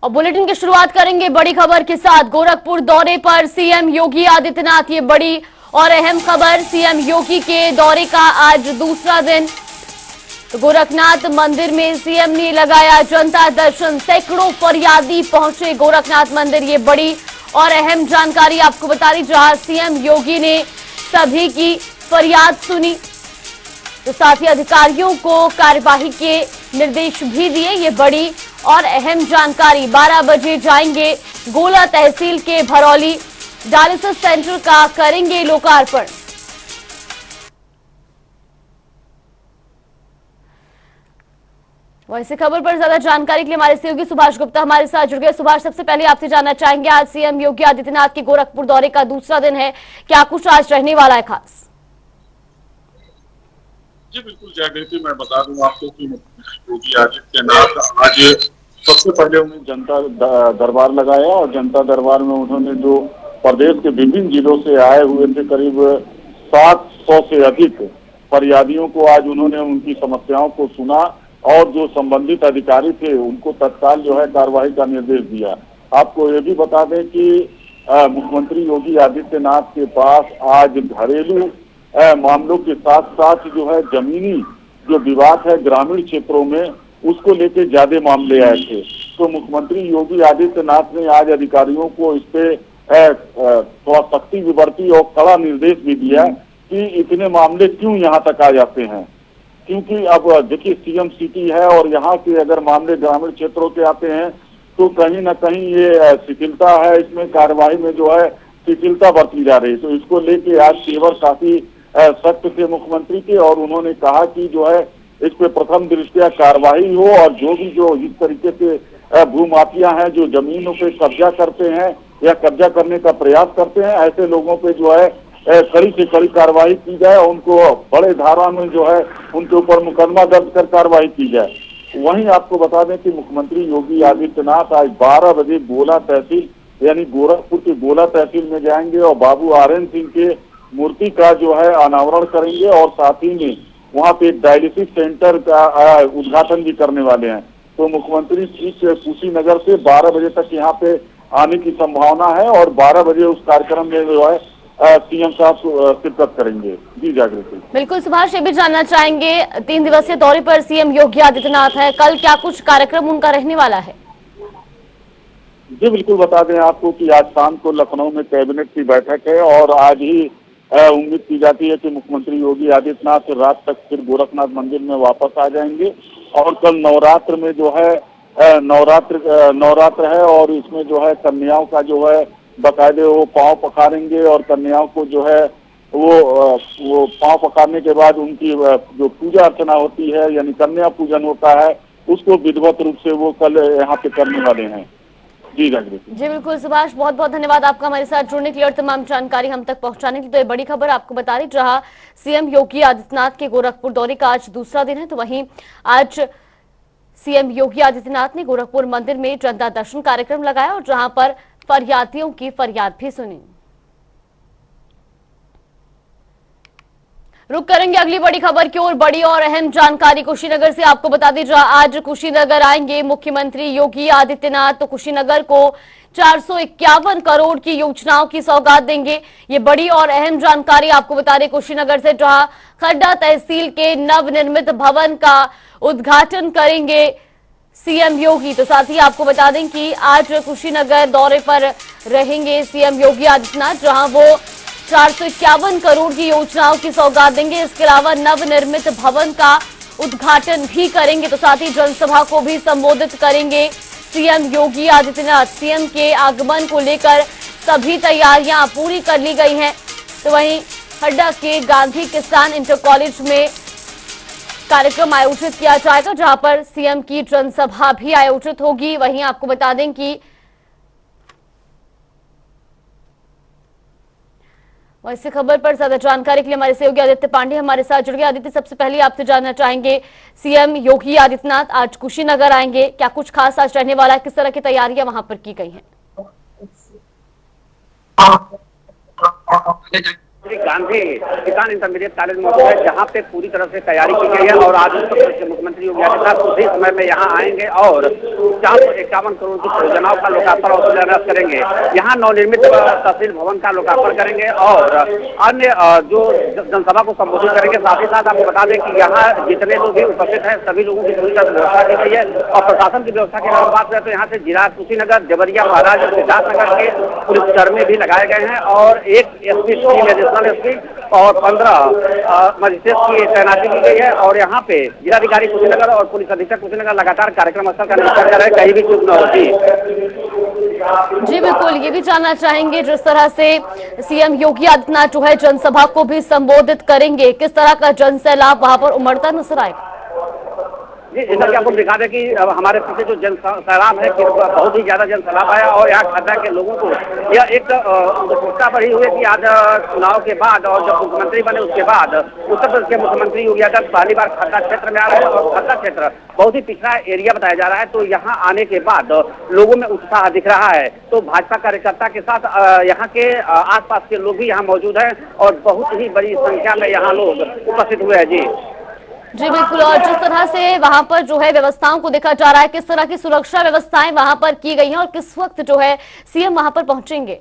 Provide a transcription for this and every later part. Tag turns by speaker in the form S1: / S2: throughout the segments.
S1: और बुलेटिन की शुरुआत करेंगे बड़ी खबर के साथ। गोरखपुर दौरे पर सीएम योगी आदित्यनाथ, ये बड़ी और अहम खबर। सीएम योगी के दौरे का आज दूसरा दिन। तो गोरखनाथ मंदिर में सीएम ने लगाया जनता दर्शन, सैकड़ों फरियादी पहुंचे गोरखनाथ मंदिर। ये बड़ी और अहम जानकारी आपको बता दी, जहां सीएम योगी ने सभी की फरियाद सुनी, तो साथ ही अधिकारियों को कार्यवाही के निर्देश भी दिए। ये बड़ी और अहम जानकारी। 12 बजे जाएंगे गोला तहसील के भरौली डायलिसिस सेंटर का, करेंगे लोकार्पण। वैसे खबर पर ज्यादा जानकारी के लिए हमारे सहयोगी सुभाष गुप्ता हमारे साथ जुड़ गए। सुभाष, सबसे पहले आपसे जानना चाहेंगे, आज सीएम योगी आदित्यनाथ के गोरखपुर दौरे का दूसरा दिन है, क्या कुछ आज रहने वाला है खास?
S2: जी बिल्कुल जागृति, मैं बता दूं आपको कि मुख्यमंत्री योगी आदित्यनाथ आज सबसे पहले उन्होंने जनता दरबार लगाया और जनता दरबार में उन्होंने जो प्रदेश के विभिन्न जिलों से आए हुए थे करीब 700 से अधिक फरियादियों को आज उन्होंने उनकी समस्याओं को सुना और जो संबंधित अधिकारी थे उनको तत्काल जो है कार्रवाई का निर्देश दिया। आपको ये भी बता दें कि मुख्यमंत्री योगी आदित्यनाथ के पास आज घरेलू मामलों के साथ साथ जो है जमीनी जो विवाद है ग्रामीण क्षेत्रों में, उसको लेके ज्यादा मामले आए थे। तो मुख्यमंत्री योगी आदित्यनाथ ने आज अधिकारियों को इस पे थोड़ा सख्ती भी बरती और कड़ा निर्देश भी दिया कि इतने मामले क्यों यहाँ तक आ जाते हैं, क्योंकि अब देखिए सीएम सिटी है और यहाँ के अगर मामले ग्रामीण क्षेत्रों के आते हैं तो कहीं ना कहीं ये शिथिलता है, इसमें कार्यवाही में जो है शिथिलता बरती जा रही है। तो इसको लेके आज तेवर काफी सख्त थे मुख्यमंत्री के और उन्होंने कहा कि जो है इस पे प्रथम दृष्टया कार्रवाई हो और जो भी जो इस तरीके से भूमाफिया हैं जो जमीनों पे कब्जा करते हैं या कब्जा करने का प्रयास करते हैं, ऐसे लोगों पे जो है कड़ी से कड़ी कार्रवाई की जाए, उनको बड़े धारा में जो है उनके ऊपर मुकदमा दर्ज कर कार्रवाई की जाए। वहीं आपको बता दें कि मुख्यमंत्री योगी आदित्यनाथ आज 12 बजे गोला तहसील यानी गोरखपुर के गोला तहसील में जाएंगे और बाबू आर.एन. सिंह के मूर्ति का जो है अनावरण करेंगे और साथ ही में वहाँ पे एक डायलिसिस सेंटर का उद्घाटन भी करने वाले हैं। तो मुख्यमंत्री इस कुशीनगर से 12 बजे तक यहाँ पे आने की संभावना है और 12 बजे उस कार्यक्रम में जो है सीएम साहब शिरकत करेंगे। जी जागृति।
S1: बिल्कुल सुभाष, ये भी जानना चाहेंगे, 3 दिवसीय दौरे पर सीएम योगी आदित्यनाथ है, कल क्या कुछ कार्यक्रम उनका रहने वाला है?
S2: जी बिल्कुल बता दें आपको कि आज शाम को लखनऊ में कैबिनेट की बैठक है और आज ही उम्मीद की जाती है कि मुख्यमंत्री योगी आदित्यनाथ रात तक फिर गोरखनाथ मंदिर में वापस आ जाएंगे और कल नवरात्र में जो है नवरात्र है और इसमें जो है कन्याओं का जो है बकायदे वो पांव पखारेंगे और कन्याओं को जो है वो पांव पखारने के बाद उनकी जो पूजा अर्चना होती है यानी कन्या पूजन होता है उसको विधिवत रूप से वो कल यहाँ पे करने वाले हैं। जी
S1: बिल्कुल सुभाष, बहुत बहुत धन्यवाद आपका हमारे साथ जुड़ने के लिए और तमाम जानकारी हम तक पहुंचाने के लिए। तो ये बड़ी खबर आपको बता रही, जहां सीएम योगी आदित्यनाथ के गोरखपुर दौरे का आज दूसरा दिन है, तो वहीं आज सीएम योगी आदित्यनाथ ने गोरखपुर मंदिर में जनता दर्शन कार्यक्रम लगाया और जहां पर फरियादियों की फरियाद भी सुनी। रुक करेंगे अगली बड़ी खबर की ओर। बड़ी और अहम जानकारी कुशीनगर से आपको बता दी, जहां आज कुशीनगर आएंगे मुख्यमंत्री योगी आदित्यनाथ, तो कुशीनगर को 451 करोड़ की योजनाओं की सौगात देंगे। ये बड़ी और अहम जानकारी आपको बता दें कुशीनगर से, जहां खड्डा तहसील के नवनिर्मित भवन का उद्घाटन करेंगे सीएम योगी। तो साथ ही आपको बता दें कि आज कुशीनगर दौरे पर रहेंगे सीएम योगी आदित्यनाथ, जहां वो 451 करोड़ की योजनाओं की सौगात देंगे। इसके अलावा नवनिर्मित भवन का उद्घाटन भी करेंगे, तो साथ ही जनसभा को भी संबोधित करेंगे सीएम योगी आदित्यनाथ। सीएम के आगमन को लेकर सभी तैयारियां पूरी कर ली गई हैं। तो वहीं हड्डा के गांधी किसान इंटर कॉलेज में कार्यक्रम आयोजित किया जाएगा, जहां पर सीएम की जनसभा भी आयोजित होगी। वहीं आपको बता दें कि वैसे खबर पर ज्यादा जानकारी के लिए हमारे सहयोगी आदित्य पांडे हमारे साथ जुड़ गए। आदित्य, सबसे पहले आपसे जानना चाहेंगे, सीएम योगी आदित्यनाथ आज कुशीनगर आएंगे, क्या कुछ खास आज रहने वाला है, किस तरह की तैयारियां वहां पर की गई हैं?
S3: श्री गांधी किसान इंटरमीडिएट कॉलेज में मौजूद है, जहाँ पे पूरी तरह से तैयारी की गई है और आज उत्तर प्रदेश के मुख्यमंत्री योगी आदित्यनाथ उसी समय में यहाँ आएंगे और 451 करोड़ की परियोजनाओं का लोकार्पण और शिलान्यास करेंगे। यहाँ नवनिर्मित तहसील भवन का लोकार्पण करेंगे और अन्य जो जनसभा को संबोधित करेंगे। साथ ही साथ आपको बता दें कि यहाँ जितने लोग भी उपस्थित हैं सभी लोगों की पूरी तरह व्यवस्था की गई है और प्रशासन की व्यवस्था की अगर बात करें तो यहाँ से जिला कुशीनगर, देवरिया, महाराज और सिद्धार्थनगर के पुलिसकर्मी भी लगाए गए हैं और एक एसपी और 15 मजिस्ट्रेट की तैनाती की गई है और यहाँ पे जिलाधिकारी कुशीनगर और पुलिस अधीक्षक कुशीनगर लगातार कार्यक्रम स्थल का निरीक्षण कर रहे हैं, कहीं भी चूक न होती।
S1: जी बिल्कुल, ये भी जानना चाहेंगे जिस तरह से सीएम योगी आदित्यनाथ जो है जनसभा को भी संबोधित करेंगे, किस तरह का जनसैलाब वहां पर उमड़ता नजर आएगा?
S3: जी, जैसा कि आपको दिखा दें कि हमारे पीछे जो जन सैलाब है कि बहुत ही ज्यादा जन सैलाब आया और यहाँ खड्डा के लोगों को यह एक उत्सुकता बढ़ी हुई है कि आज चुनाव के बाद और जब मुख्यमंत्री बने उसके बाद उत्तर प्रदेश के मुख्यमंत्री योगी आदित्यनाथ पहली बार खड्डा क्षेत्र में आ रहे हैं और खड्डा क्षेत्र बहुत ही पिछड़ा एरिया बताया जा रहा है। तो यहाँ आने के बाद लोगों में उत्साह दिख रहा है। तो भाजपा कार्यकर्ता के साथ यहाँ के आसपास के लोग भी यहाँ मौजूद हैं और बहुत ही बड़ी संख्या में यहाँ लोग उपस्थित हुए हैं।
S1: जी बिल्कुल, और जिस तरह से वहां पर जो है व्यवस्थाओं को देखा जा रहा है, किस तरह की सुरक्षा व्यवस्थाएं वहां पर की गई हैं और किस वक्त जो है सीएम वहां पर पहुंचेंगे?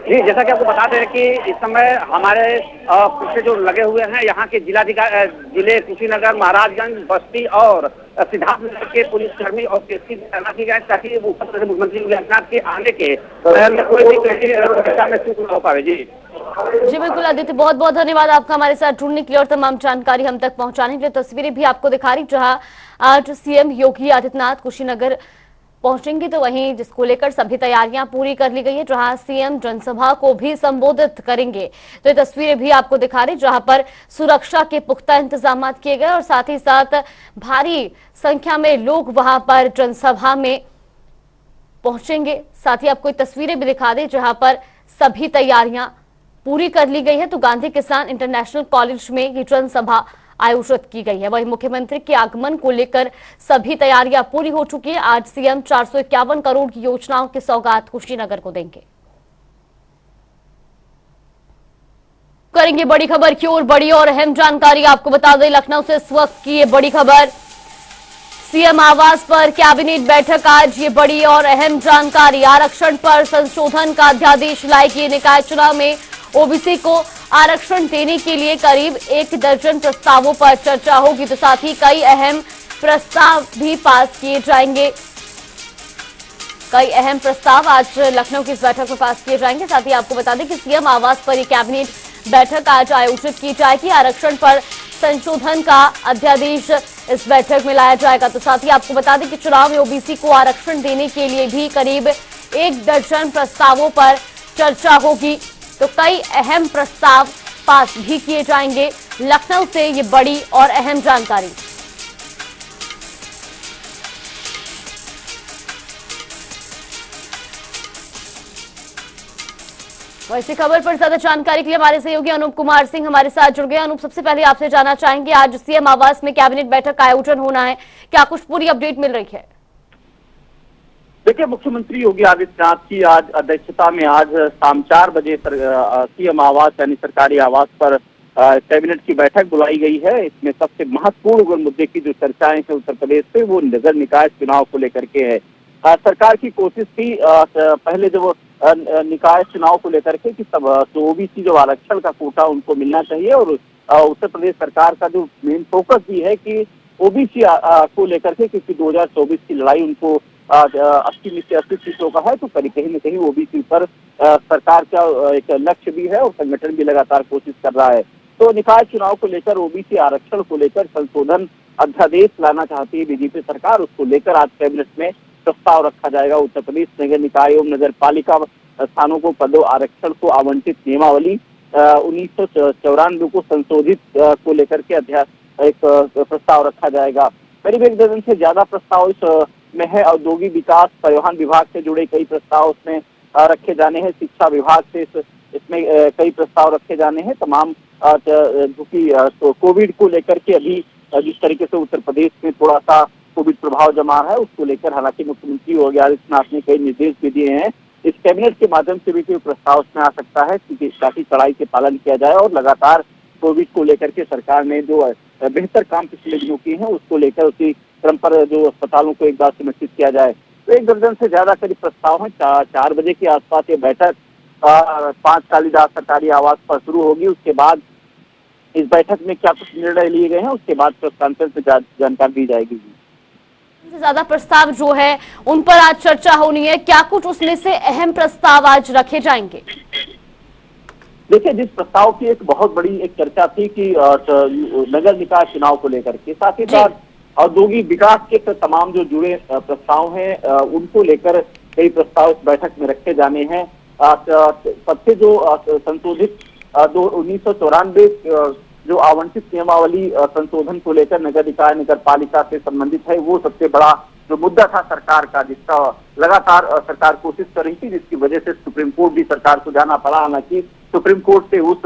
S3: जी, जैसा कि आपको बता दें कि इस समय हमारे पीछे जो लगे हुए हैं यहाँ के जिले कुशीनगर, महाराजगंज, बस्ती और सिद्धार्थनगर के पुलिसकर्मी और पीएससी तैनात की गए ताकि उत्तर प्रदेश मुख्यमंत्री योगी आदित्यनाथ के आने के कोई भी दिशा में चूक न हो पाए।
S1: जी बिल्कुल आदित्य, बहुत बहुत धन्यवाद आपका हमारे साथ जुड़ने के लिए और तमाम जानकारी हम तक पहुंचाने के लिए। तस्वीरें भी आपको दिखा रही जहां आज सीएम योगी आदित्यनाथ कुशीनगर पहुंचेंगे, तो वहीं जिसको लेकर सभी तैयारियां पूरी कर ली गई है, जहां सीएम जनसभा को भी संबोधित करेंगे। तो ये तस्वीरें भी आपको दिखा रही जहां पर सुरक्षा के पुख्ता इंतजाम किए गए और साथ ही साथ भारी संख्या में लोग वहां पर जनसभा में पहुंचेंगे। साथ ही आपको ये तस्वीरें भी दिखा दें जहां पर सभी तैयारियां पूरी कर ली गई है। तो गांधी किसान इंटरनेशनल कॉलेज में ये जनसभा आयोजित की गई है। वहीं मुख्यमंत्री के आगमन को लेकर सभी तैयारियां पूरी हो चुकी है। आज सीएम 451 करोड़ की योजनाओं की सौगात कुशीनगर को देंगे। करेंगे बड़ी खबर की ओर, बड़ी और अहम जानकारी आपको बता दें लखनऊ से इस वक्त की ये बड़ी खबर। सीएम आवास पर कैबिनेट बैठक आज, ये बड़ी और अहम जानकारी। आरक्षण पर संशोधन का अध्यादेश लाएगी निकाय चुनाव में। ओबीसी को आरक्षण देने के लिए करीब 1 दर्जन प्रस्तावों पर चर्चा होगी, तो साथ ही कई अहम प्रस्ताव भी पास किए जाएंगे। कई अहम प्रस्ताव आज लखनऊ की इस बैठक में पास किए जाएंगे। साथ ही आपको बता दें कि सीएम आवास पर ये कैबिनेट बैठक आज आयोजित की जाएगी। आरक्षण पर संशोधन का अध्यादेश इस बैठक में लाया जाएगा। तो साथ ही आपको बता दें कि चुनाव में ओबीसी को आरक्षण देने के लिए भी करीब 1 दर्जन प्रस्तावों पर चर्चा होगी, तो कई अहम प्रस्ताव पास भी किए जाएंगे। लखनऊ से ये बड़ी और अहम जानकारी। वैसी खबर पर ज्यादा जानकारी के लिए हमारे सहयोगी अनूप कुमार सिंह हमारे साथ जुड़ गए। अनूप, सबसे पहले आपसे जानना चाहेंगे, आज सीएम आवास में कैबिनेट बैठक का आयोजन होना है, क्या कुछ पूरी अपडेट मिल रही है?
S4: देखिए, मुख्यमंत्री योगी आदित्यनाथ की आज अध्यक्षता में आज शाम 4 बजे सीएम आवास यानी सरकारी आवास पर कैबिनेट की बैठक बुलाई गई है। इसमें सबसे महत्वपूर्ण मुद्दे की जो चर्चाएं हैं उत्तर प्रदेश से वो नगर निकाय चुनाव को लेकर के है। सरकार की कोशिश थी पहले जब निकाय चुनाव को लेकर के कि सब तो ओबीसी जो आरक्षण का कोटा उनको मिलना चाहिए और उत्तर प्रदेश सरकार का जो मेन फोकस भी है कि ओबीसी को लेकर के, क्योंकि 2024 की लड़ाई उनको 80 में से 80 सीटों का है, तो कहीं न कहीं ओबीसी पर सरकार का एक लक्ष्य भी है और संगठन भी लगातार कोशिश कर रहा है। तो निकाय चुनाव को लेकर ओबीसी आरक्षण को लेकर संशोधन अध्यादेश लाना चाहती है बीजेपी सरकार, उसको लेकर आज कैबिनेट में प्रस्ताव रखा जाएगा। उत्तर प्रदेश नगर निकाय एवं नगर पालिका स्थानों को पदों आरक्षण को आवंटित नियमावली 1994 को संशोधित को लेकर के एक प्रस्ताव रखा जाएगा। करीब 1 दर्जन से ज्यादा प्रस्ताव इस में है। औद्योगिक विकास, परिवहन विभाग से जुड़े कई प्रस्ताव उसमें रखे जाने हैं। शिक्षा विभाग से इसमें कई प्रस्ताव रखे जाने हैं। तमाम तो कोविड को लेकर के अभी जिस तरीके से उत्तर प्रदेश में थोड़ा सा कोविड प्रभाव जमा है उसको लेकर हालांकि मुख्यमंत्री योगी आदित्यनाथ ने कई निर्देश भी दिए हैं इस कैबिनेट के माध्यम से भी कोई प्रस्ताव उसमें आ सकता है कि काफी कड़ाई से पालन किया जाए और लगातार कोविड को लेकर के सरकार ने जो बेहतर काम पिछले दिनों किए हैं उसको लेकर उसी क्रम पर जो अस्पतालों को एक बार सुनिश्चित किया जाए। तो 1 दर्जन से ज्यादा करीब प्रस्ताव है। 4 बजे के आसपास ये बैठक 5 कालिदास सरकारी आवास पर शुरू होगी। उसके बाद इस बैठक में क्या कुछ निर्णय लिए गए हैं उसके बाद प्रेस कॉन्फ्रेंस में जानकारी दी जाएगी।
S1: सबसे ज्यादा प्रस्ताव जो है उन पर आज चर्चा होनी है, क्या कुछ उसमें से अहम प्रस्ताव आज रखे जाएंगे?
S4: देखिए, जिस प्रस्ताव की एक बहुत बड़ी एक चर्चा थी कि नगर निकाय चुनाव को लेकर के, साथ ही साथ औद्योगिक विकास के तमाम जो जुड़े प्रस्ताव हैं उनको लेकर कई प्रस्ताव इस बैठक में रखे जाने हैं। सबसे जो संशोधित 1994 जो आवंटित नियमावली संशोधन को लेकर नगर निकाय नगर पालिका से संबंधित है, वो सबसे बड़ा जो मुद्दा था सरकार का, जिसका लगातार सरकार कोशिश कर रही थी, जिसकी वजह से सुप्रीम कोर्ट भी सरकार को जाना पड़ा। हालांकि सुप्रीम कोर्ट से उस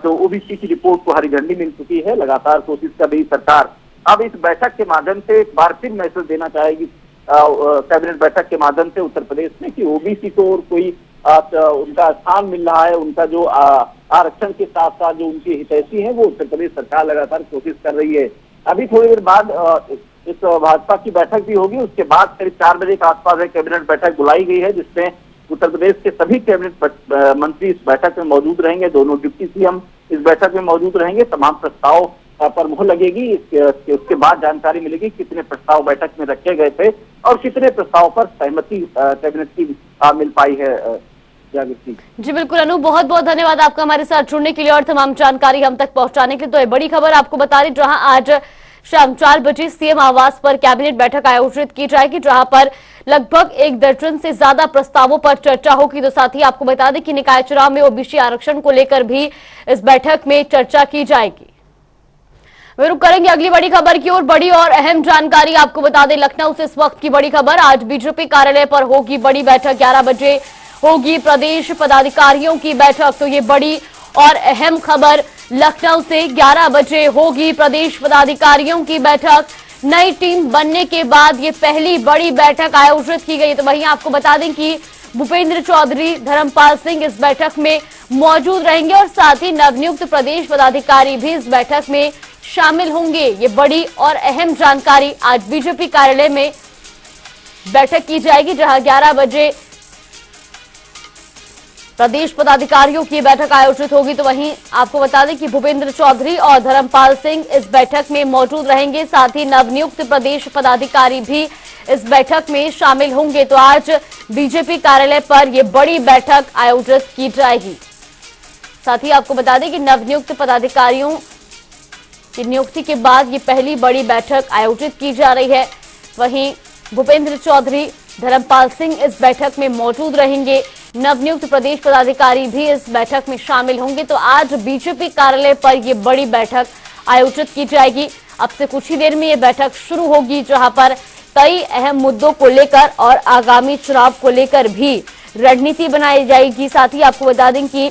S4: जो ओबीसी की रिपोर्ट को हरी झंडी मिल चुकी है, लगातार कोशिश कर रही सरकार अब इस बैठक के माध्यम से एक बार फिर मैसेज देना चाहेगी कैबिनेट बैठक के माध्यम से उत्तर प्रदेश में कि ओबीसी को और कोई उनका स्थान मिल रहा है, उनका जो आरक्षण के साथ साथ जो उनकी हितैषी है वो उत्तर प्रदेश सरकार लगातार कोशिश कर रही है। अभी थोड़ी देर बाद इस भाजपा की बैठक भी होगी। उसके बाद करीब 4 बजे के आसपास एक कैबिनेट बैठक बुलाई गई है, जिसमें उत्तर प्रदेश के सभी कैबिनेट मंत्री इस बैठक में मौजूद रहेंगे। दोनों डिप्टी सीएम इस बैठक में मौजूद रहेंगे। तमाम प्रस्ताव पर मुहर लगेगी। उसके बाद जानकारी मिलेगी कितने प्रस्ताव बैठक में रखे गए थे और कितने प्रस्ताव पर सहमति कैबिनेट की मिल पाई है।
S1: जी बिल्कुल अनु, बहुत बहुत धन्यवाद आपका हमारे साथ जुड़ने के लिए और तमाम जानकारी हम तक पहुंचाने के लिए। तो ये बड़ी खबर आपको बता रही, जहां आज शाम 4 बजे सीएम आवास पर कैबिनेट बैठक आयोजित की जाएगी, जहां पर लगभग 1 दर्जन से ज्यादा प्रस्तावों पर चर्चा होगी। तो साथ ही आपको बता दें कि निकाय चुनाव में ओबीसी आरक्षण को लेकर भी इस बैठक में चर्चा की जाएगी। वे रुक करेंगे अगली बड़ी खबर की ओर। बड़ी और अहम जानकारी आपको बता दें, लखनऊ से इस वक्त की बड़ी खबर। आज बीजेपी कार्यालय पर होगी बड़ी बैठक, 11 बजे होगी प्रदेश पदाधिकारियों की बैठक। तो ये बड़ी और अहम खबर लखनऊ से, 11 बजे होगी प्रदेश पदाधिकारियों की बैठक। नई टीम बनने के बाद ये पहली बड़ी बैठक आयोजित की गई। तो वहीं आपको बता दें कि भूपेंद्र चौधरी, धर्मपाल सिंह इस बैठक में मौजूद रहेंगे और साथ ही नवनियुक्त प्रदेश पदाधिकारी भी इस बैठक में शामिल होंगे। ये बड़ी और अहम जानकारी आज बीजेपी कार्यालय में बैठक की जाएगी, जहां 11 बजे प्रदेश पदाधिकारियों की बैठक आयोजित होगी। तो वहीं आपको बता दें कि भूपेंद्र चौधरी और धर्मपाल सिंह इस बैठक में मौजूद रहेंगे, साथ ही नवनियुक्त प्रदेश पदाधिकारी भी इस बैठक में शामिल होंगे। तो आज बीजेपी कार्यालय पर यह बड़ी बैठक आयोजित की जाएगी। साथ ही आपको बता दें कि नवनियुक्त पदाधिकारियों की नियुक्ति के बाद ये पहली बड़ी बैठक आयोजित की जा रही है। वहीं भूपेंद्र चौधरी, धर्मपाल सिंह इस बैठक में मौजूद रहेंगे, नवनियुक्त प्रदेश पदाधिकारी भी इस बैठक में शामिल होंगे। तो आज बीजेपी कार्यालय पर यह बड़ी बैठक आयोजित की जाएगी। अब से कुछ ही देर में यह बैठक शुरू होगी, जहां पर कई अहम मुद्दों को लेकर और आगामी चुनाव को लेकर भी रणनीति बनाई जाएगी। साथ ही आपको बता दें कि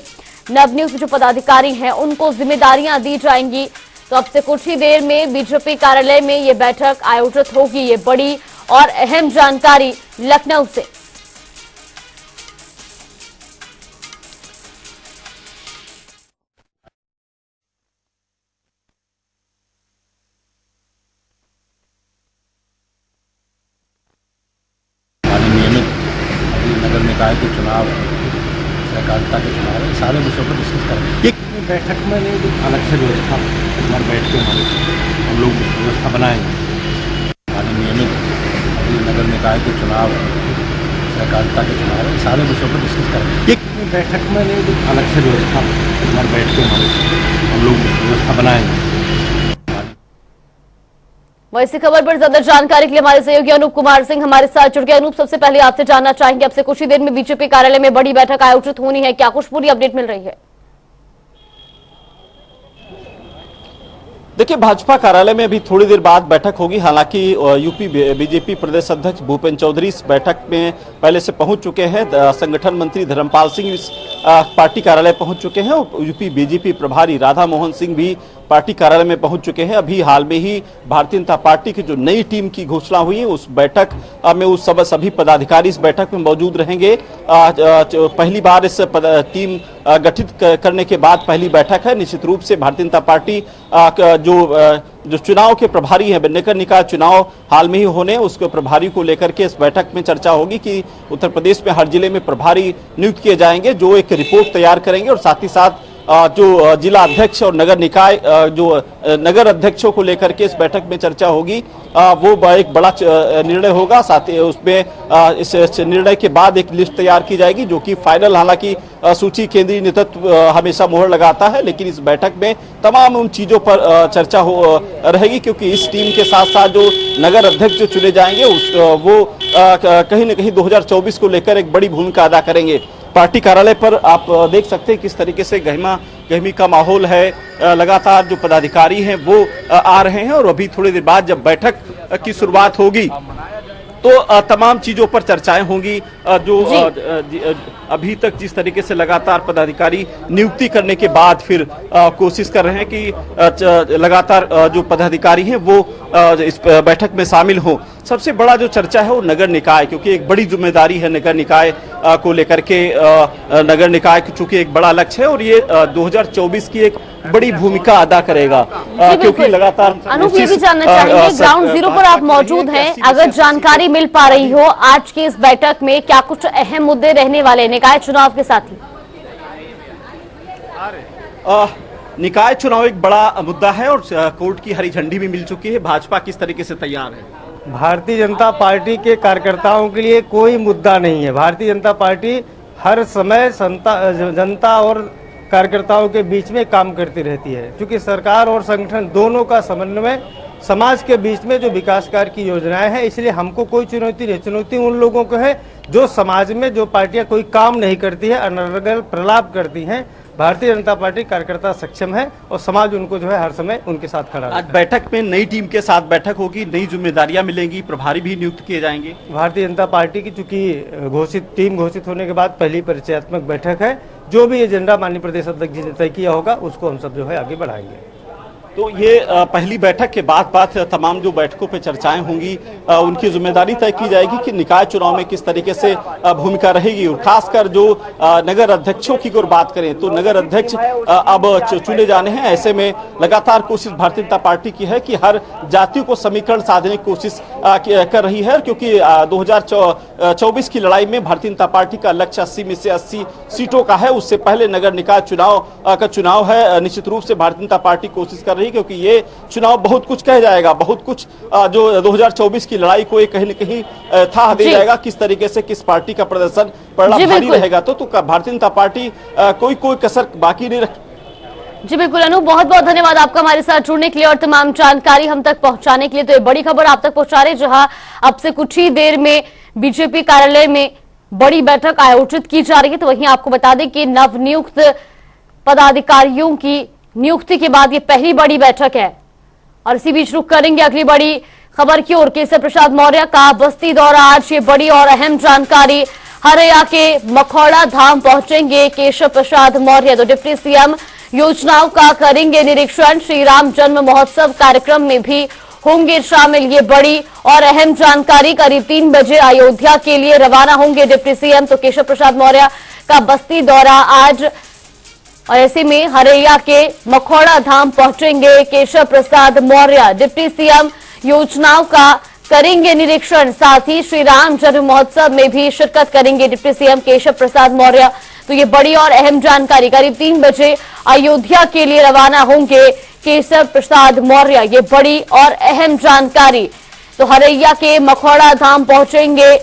S1: नवनियुक्त जो पदाधिकारी हैं उनको जिम्मेदारियां दी जाएंगी। तो अब से कुछ ही देर में बीजेपी कार्यालय में ये बैठक आयोजित होगी। ये बड़ी और अहम जानकारी लखनऊ से।
S5: नियमित अभी नगर निकाय के चुनाव है, सहकारिता के चुनाव है, सारे विषयों पर डिस्कस करेंगे। एक बैठक में नहीं, अलग से व्यवस्था एक बार बैठ के हम लोग व्यवस्था बनाएंगे। नियमित अभी नगर निकाय के चुनाव है, सहकारिता के चुनाव है, सारे विषयों पर डिस्कस करेंगे। एक बैठक में नहीं, अलग से व्यवस्था एक बार बैठ के हम लोग व्यवस्था बनाएंगे।
S1: वैसी खबर पर ज्यादा जानकारी के लिए हमारे सहयोगी अनूप कुमार सिंह हमारे साथ जुड़ गए। अनूप, सबसे पहले आपसे जानना चाहेंगे, अब से कुछ ही देर में बीजेपी कार्यालय में बड़ी बैठक आयोजित होनी है, क्या कुछ पूरी अपडेट मिल रही है?
S6: देखिए, भाजपा कार्यालय में अभी थोड़ी देर बाद बैठक होगी। हालांकि यूपी बीजेपी प्रदेश अध्यक्ष भूपेंद्र चौधरी इस बैठक में पहले से पहुंच चुके हैं। संगठन मंत्री धर्मपाल सिंह इस पार्टी कार्यालय पहुंच चुके हैं और यूपी बीजेपी प्रभारी राधा मोहन सिंह भी पार्टी कार्यालय में पहुंच चुके हैं। अभी हाल में ही भारतीय जनता पार्टी की जो नई टीम की घोषणा हुई है उस बैठक में उस सभी पदाधिकारी इस बैठक में मौजूद रहेंगे। पहली बार इस टीम गठित करने के बाद पहली बैठक है। निश्चित रूप से भारतीय जनता पार्टी जो चुनाव के प्रभारी हैं, नगर निकाय चुनाव हाल में ही होने, उसके प्रभारी को लेकर के इस बैठक में चर्चा होगी कि उत्तर प्रदेश में हर जिले में प्रभारी नियुक्त किए जाएंगे जो एक रिपोर्ट तैयार करेंगे और साथ ही साथ जो जिला अध्यक्ष और नगर निकाय जो नगर अध्यक्षों को लेकर के इस बैठक में चर्चा होगी, वो एक बड़ा निर्णय होगा। साथ ही उसमें इस निर्णय के बाद एक लिस्ट तैयार की जाएगी जो कि फाइनल, हालांकि सूची केंद्रीय नेतृत्व हमेशा मोहर लगाता है, लेकिन इस बैठक में तमाम उन चीजों पर चर्चा रहेगी क्योंकि इस टीम के साथ साथ जो नगर अध्यक्ष जो चुने जाएंगे वो कहीं न कहीं 2024 को लेकर एक बड़ी भूमिका अदा करेंगे। पार्टी कार्यालय पर आप देख सकते हैं किस तरीके से गहमी का माहौल है। लगातार जो पदाधिकारी हैं वो आ रहे हैं और अभी थोड़ी देर बाद जब बैठक की शुरुआत होगी तो तमाम चीजों पर चर्चाएं होंगी। जो अभी तक जिस तरीके से लगातार पदाधिकारी नियुक्ति करने के बाद फिर कोशिश कर रहे हैं कि लगातार जो पदाधिकारी हैं वो इस बैठक में शामिल हों। सबसे बड़ा जो चर्चा है वो नगर निकाय, क्योंकि एक बड़ी जिम्मेदारी है नगर निकाय को लेकर के। नगर निकाय चूंकि एक बड़ा लक्ष्य है और ये 2024 की एक बड़ी भूमिका अदा करेगा क्योंकि लगातार
S1: अनूप ये भी जानना चाहेंगे, ग्राउंड जीरो पर आप मौजूद हैं, अगर जानकारी मिल पा रही हो आज की इस बैठक में क्या कुछ अहम मुद्दे रहने वाले निकाय चुनाव के साथ ही?
S6: निकाय चुनाव एक बड़ा मुद्दा है और कोर्ट की हरी झंडी भी मिल चुकी है। भाजपा किस तरीके से तैयार है?
S7: भारतीय जनता पार्टी के कार्यकर्ताओं के लिए कोई मुद्दा नहीं है। भारतीय जनता पार्टी हर समय जनता और कार्यकर्ताओं के बीच में काम करती रहती है, क्योंकि सरकार और संगठन दोनों का समन्वय समाज के बीच में जो विकास कार्य की योजनाएं हैं, इसलिए हमको कोई चुनौती नहीं। चुनौती उन लोगों को है जो समाज में जो पार्टियां कोई काम नहीं करती है, अनर्गल प्रलाप करती हैं। भारतीय जनता पार्टी कार्यकर्ता सक्षम है और समाज उनको जो है हर समय उनके साथ खड़ा है।
S6: आज बैठक में नई टीम के साथ बैठक होगी, नई जिम्मेदारियां मिलेंगी, प्रभारी भी नियुक्त किए जाएंगे।
S7: भारतीय जनता पार्टी की चूंकि टीम घोषित होने के बाद पहली परिचयात्मक बैठक है, जो भी एजेंडा माननीय प्रदेश अध्यक्ष जी ने तय किया होगा उसको हम सब जो है आगे बढ़ाएंगे।
S6: तो ये पहली बैठक के बाद तमाम जो बैठकों पे चर्चाएं होंगी उनकी जिम्मेदारी तय की जाएगी कि निकाय चुनाव में किस तरीके से भूमिका रहेगी। और खासकर जो नगर अध्यक्षों की अगर बात करें तो नगर अध्यक्ष अब चुने जाने हैं। ऐसे में लगातार कोशिश भारतीय जनता पार्टी की है कि हर जातियों को समीकरण साधने की कोशिश कर रही है, क्योंकि 2024 की लड़ाई में भारतीय जनता पार्टी का लक्ष्य 80 में से 80 सीटों का है। उससे पहले नगर निकाय चुनाव है। निश्चित रूप से भारतीय जनता पार्टी कोशिश कर रही है, क्योंकि ये चुनाव बहुत कुछ कह जाएगा, बहुत कुछ जो 2024 की लड़ाई को कहीं न कहीं था दे जाएगा, किस तरीके से किस पार्टी का प्रदर्शन बड़ा भारी रहेगा। तो भारतीय जनता पार्टी कोई कसर बाकी नहीं रख।
S1: जी बिल्कुल अनूप, बहुत बहुत धन्यवाद आपका हमारे साथ जुड़ने के लिए और तमाम जानकारी हम तक पहुंचाने के लिए। तो ये बड़ी खबर आप तक पहुंचा रहे, जहां अब से कुछ ही देर में बीजेपी कार्यालय में बड़ी बैठक आयोजित की जा रही है। तो वहीं आपको बता दें कि नवनियुक्त पदाधिकारियों की नियुक्ति के बाद ये पहली बड़ी बैठक है। और इसी बीच रुक करेंगे अगली बड़ी खबर की ओर। केशव प्रसाद मौर्य का बस्ती दौरा, आज ये बड़ी और अहम जानकारी। हरैया के मखौड़ा धाम पहुंचेंगे केशव प्रसाद मौर्य, तो डिप्टी सीएम योजनाओं का करेंगे निरीक्षण। श्री राम जन्म महोत्सव कार्यक्रम में भी होंगे शामिल। ये बड़ी और अहम जानकारी। करीब 3 बजे अयोध्या के लिए रवाना होंगे डिप्टी सीएम। तो केशव प्रसाद मौर्य का बस्ती दौरा आज, और ऐसे में हरैया के मखौड़ा धाम पहुंचेंगे केशव प्रसाद मौर्य। डिप्टी सीएम योजनाओं का करेंगे निरीक्षण, साथ ही श्री राम जन्म महोत्सव में भी शिरकत करेंगे डिप्टी सीएम केशव प्रसाद मौर्य। तो ये बड़ी और अहम जानकारी। करीब 3 बजे अयोध्या के लिए रवाना होंगे केशव प्रसाद मौर्य, ये बड़ी और अहम जानकारी। तो हरैया के मखौड़ा धाम पहुंचेंगे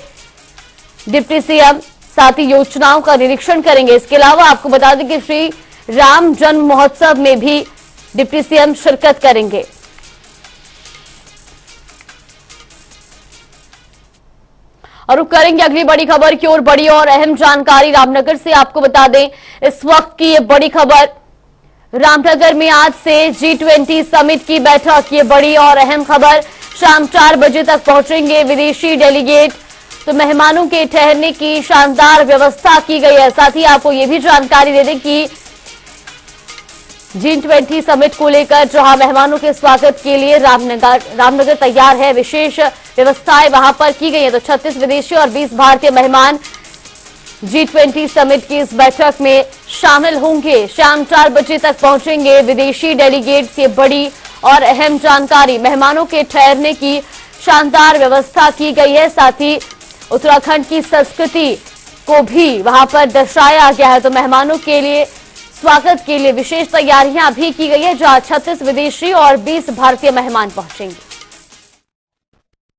S1: डिप्टी सीएम, साथ ही योजनाओं का निरीक्षण करेंगे। इसके अलावा आपको बता दें कि श्री राम जन्म महोत्सव में भी डिप्टी सीएम शिरकत करेंगे। और रुक करेंगे अगली बड़ी खबर की ओर। बड़ी और अहम जानकारी रामनगर से आपको बता दें, इस वक्त की ये बड़ी खबर। रामनगर में आज से G20 समिट की बैठक, ये बड़ी और अहम खबर। शाम 4 बजे तक पहुंचेंगे विदेशी डेलीगेट। तो मेहमानों के ठहरने की शानदार व्यवस्था की गई है। साथ ही आपको ये भी जानकारी दे दें कि G20 समिट को लेकर जहां मेहमानों के स्वागत के लिए रामनगर तैयार है, विशेष व्यवस्थाएं वहां पर की गई है। तो 36 विदेशी और 20 भारतीय मेहमान G20 समिट की इस बैठक में शामिल होंगे। शाम 4 बजे तक पहुंचेंगे विदेशी डेलीगेट्स। ये बड़ी और अहम जानकारी, मेहमानों के ठहरने की शानदार व्यवस्था की गई है। साथ ही उत्तराखंड की संस्कृति को भी वहां पर दर्शाया गया है। तो मेहमानों के लिए स्वागत के लिए विशेष तैयारियां भी की गई है, जहां 36 विदेशी और 20 भारतीय मेहमान पहुंचेंगे।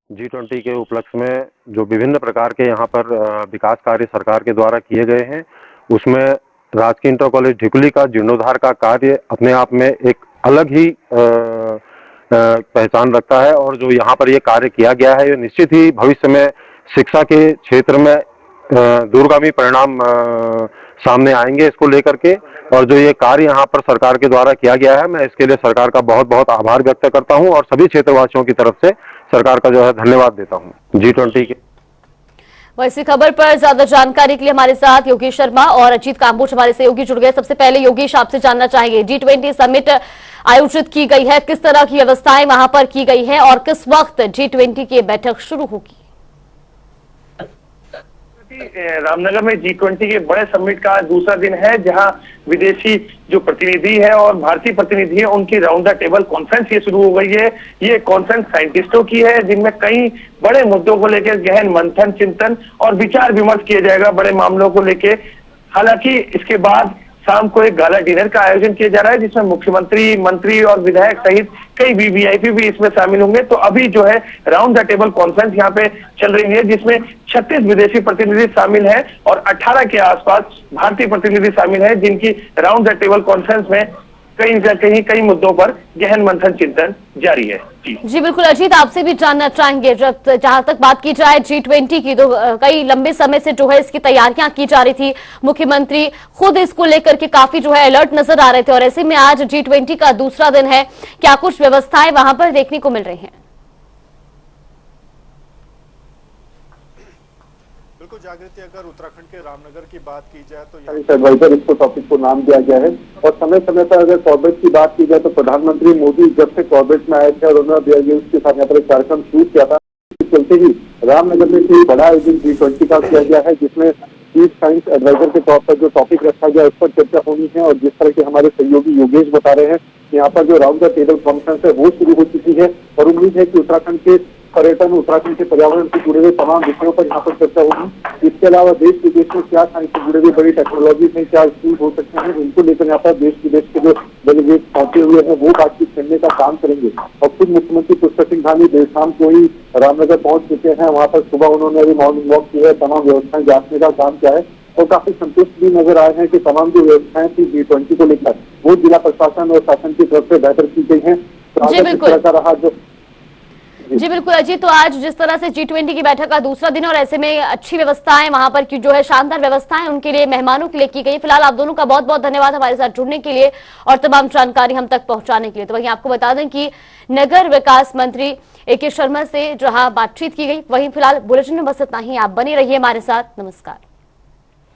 S8: G20 के उपलक्ष्य में जो विभिन्न प्रकार के यहाँ पर विकास कार्य सरकार के द्वारा किए गए हैं, उसमें राजकीय इंटर कॉलेज ढिकुली का जीर्णोद्धार का कार्य अपने आप में एक अलग ही पहचान रखता है। और जो यहाँ पर ये कार्य किया गया है, ये निश्चित ही भविष्य में शिक्षा के क्षेत्र में दूरगामी परिणाम सामने आएंगे इसको लेकर के। और जो ये कार्य यहाँ पर सरकार के द्वारा किया गया है, मैं इसके लिए सरकार का बहुत बहुत आभार व्यक्त करता हूँ और सभी क्षेत्रवासियों की तरफ से सरकार का जो है धन्यवाद देता हूँ। G20 के
S1: इसी खबर पर ज्यादा जानकारी के लिए हमारे साथ योगेश शर्मा और अजीत कांबोज हमारे सहयोगी जुड़ गए। सबसे पहले योगेश, आपसे जानना चाहेंगे, G20 समिट आयोजित की गई है, किस तरह की व्यवस्थाएं वहां पर की गई है और किस वक्त G20 की बैठक शुरू होगी?
S9: रामनगर में G20 के बड़े समिट का दूसरा दिन है, जहां विदेशी जो प्रतिनिधि है और भारतीय प्रतिनिधि है, उनकी राउंड द टेबल कॉन्फ्रेंस ये शुरू हो गई है। ये कॉन्फ्रेंस साइंटिस्टों की है, जिनमें कई बड़े मुद्दों को लेकर गहन मंथन, चिंतन और विचार विमर्श किया जाएगा बड़े मामलों को लेकर। हालांकि इसके बाद शाम को एक गाला डिनर का आयोजन किया जा रहा है, जिसमें मुख्यमंत्री, मंत्री और विधायक सहित कई वीवीआईपी भी इसमें शामिल होंगे। तो अभी जो है राउंड द टेबल कॉन्फ्रेंस यहाँ पे चल रही है, जिसमें 36 विदेशी प्रतिनिधि शामिल हैं और 18 के आसपास भारतीय प्रतिनिधि शामिल हैं, जिनकी राउंड द टेबल कॉन्फ्रेंस में कई मुद्दों पर गहन मंथन चिंतन जारी है।
S1: जी बिल्कुल अजीत, आपसे भी जानना चाहेंगे, जहां तक बात की जाए G20 की, तो कई लंबे समय से जो है इसकी तैयारियां की जा रही थी। मुख्यमंत्री खुद इसको लेकर के काफी जो है अलर्ट नजर आ रहे थे और ऐसे में आज G20 का दूसरा दिन है, क्या कुछ व्यवस्थाएं वहां पर देखने को मिल रही हैं?
S10: बिल्कुल जागृति, अगर उत्तराखंड के रामनगर की बात की जाए तो
S2: एडवाइजर इसको टॉपिक को नाम दिया गया है। और समय समय पर अगर कॉर्बेट की बात की जाए तो प्रधानमंत्री मोदी जब से कॉर्बेट में आए थे और उन्होंने बियर ग्रिल्स के साथ यहाँ पर एक कार्यक्रम शुरू किया था, चलते ही रामनगर में कोई बड़ा आयोजन G20 का किया गया है, जिसमें चीफ साइंस एडवाइजर के तौर पर जो टॉपिक रखा गया उस पर चर्चा होनी है। और जिस तरह के हमारे सहयोगी योगेश बता रहे हैं, यहाँ पर जो राउंड द टेबल कॉन्फ्रेंस है वो शुरू हो चुकी है और उम्मीद है कि उत्तराखंड के पर्यटन, उत्तराखंड के पर्यावरण से जुड़े हुए तमाम विषयों पर यहाँ पर चर्चा होगी। इसके अलावा देश विदेश में क्या साइंस से जुड़े हुए बड़ी टेक्नोलॉजी में क्या स्कूल हो सकते हैं, इनको लेकर यहाँ पर देश विदेश के जो डेलीगेट पहुंचे हुए हैं वो बातचीत करने का काम करेंगे। और खुद मुख्यमंत्री पुष्कर सिंह धामी देर शाम को ही रामनगर पहुंच चुके हैं। वहाँ पर सुबह उन्होंने अभी मॉर्निंग वॉक की है, तमाम व्यवस्थाएं जांचने का काम किया है और काफी संतुष्ट भी नजर आए हैं कि तमाम जो व्यवस्थाएं थी G20 को लेकर वो जिला प्रशासन और शासन की तरफ से बेहतर की गई है।
S1: जी बिल्कुल अजीत, तो आज जिस तरह से G20 की बैठक का दूसरा दिन और ऐसे में अच्छी व्यवस्थाएं वहां पर की जो है शानदार व्यवस्थाएं उनके लिए, मेहमानों के लिए की गई। फिलहाल आप दोनों का बहुत बहुत धन्यवाद हमारे साथ जुड़ने के लिए और तमाम जानकारी हम तक पहुंचाने के लिए। तो वहीं आपको बता दें कि नगर विकास मंत्री AK शर्मा से जहां बातचीत की गई, वहीं फिलहाल बुलेटिन में बस इतना ही। आप बने रहिए हमारे साथ। नमस्कार।